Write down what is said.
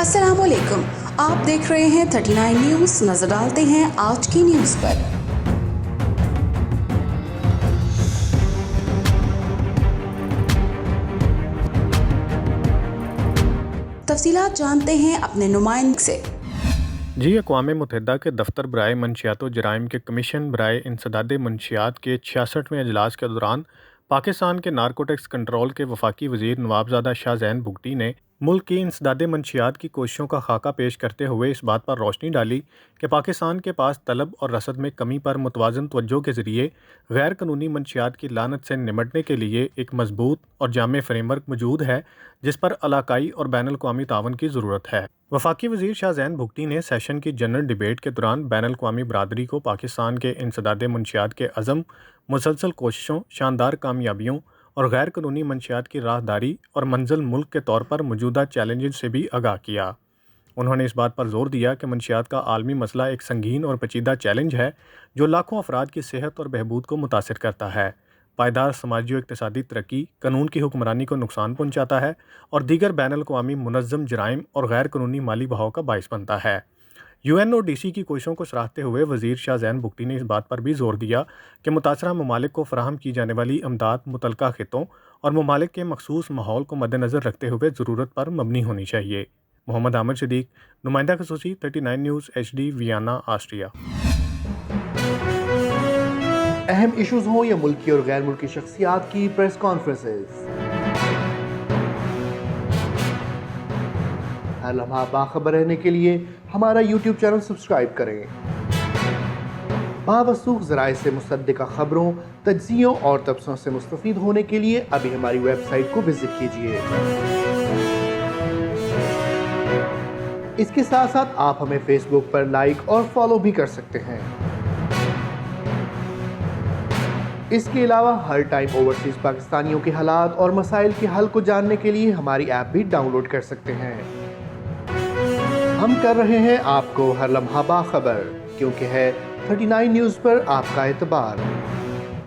अस्सलाम वालेकुम, आप देख रहे हैं 39 न्यूज़। नजर डालते हैं आज की न्यूज़ पर। तफसीलात जानते हैं अपने नुमाइंदे से। जी, अक़वाम मुत्तहिदा के दफ्तर बराए मंशियात व जराइम के कमीशन बराए इंसदाद मंशियात के 66वें अजलास के दौरान पाकिस्तान के नारकोटिक्स कंट्रोल के वफाकी वज़ीर नवाबज़ादा शाह ज़ैन भुगटी ने मुल्क की इंसदाद मंशियात की कोशिशों का खाका पेश करते हुए इस बात पर रोशनी डाली कि पाकिस्तान के पास तलब और रसद में कमी पर मुतवाज़न तवज्जो के ज़रिए गैर कानूनी मंशियात की लानत से निमटने के लिए एक मजबूत और जामे फ्रेमवर्क मौजूद है जिस पर इलाकाई और बैनुल अक़वामी तावन की ज़रूरत है। वफाकी वज़ीर शाह ज़ैन भुगटी ने सेशन की जनरल डिबेट के दौरान बैनुल अक़वामी बरादरी को पाकिस्तान के इंसदाद मंशियात के अज़म, मुसलसल कोशिशों, शानदार कामयाबियों और गैर कानूनी मंशियात की राहदारी और मंजिल मुल्क के तौर पर मौजूदा चैलेंजेस से भी आगाह किया। उन्होंने इस बात पर जोर दिया कि मंशियात का आलमी मसला एक संगीन और पेचीदा चैलेंज है जो लाखों अफराद की सेहत और बहबूद को मुतासिर करता है, पायदार समाजी और इक़्तिसादी तरक्की, कानून की हुक्मरानी को नुकसान पहुँचाता है और दीगर बैनुल अक़वामी मुनज़्ज़म जराइम और गैर कानूनी माली बहाव का बाइस बनता है। UNODC की कोशिशों को सराहते हुए वज़ीर शाह ज़ैन भुगटी ने इस बात पर भी जोर दिया कि मुतासरा ममालिक को फराहम की जाने वाली इमदाद मुतलका खित्तों और ममालिक के मखसूस माहौल को मद्देनज़र रखते हुए ज़रूरत पर मबनी होनी चाहिए। मोहम्मद आमिर सिद्दीक, नुमाइंदा ख़ुसूसी 39 न्यूज़ HD, वियना, ऑस्ट्रिया। अहम इशूज़ हों या मुल्की और गैर मुल्की शख्सियात की प्रेस कॉन्फ्रेंसेस, हर लम्हा बाखबर रहने के लिए हमारा YouTube चैनल सब्सक्राइब करें। बावसूख ज़राए से मुसद्दिक़ा खबरों, तज्ज़ियों और तबसरों से मुस्तफ़ीद होने के लिए अभी हमारी वेबसाइट को विजिट कीजिए। इसके साथ साथ आप हमें फेसबुक पर लाइक और फॉलो भी कर सकते हैं। इसके अलावा हर टाइम ओवरसीज़ पाकिस्तानियों के हालात और मसाइल के हल को जानने के लिए हमारी ऐप भी डाउनलोड कर सकते हैं। हम कर रहे हैं आपको हर लम्हा बाखबर, क्योंकि है 39 न्यूज़ पर आपका एतबार।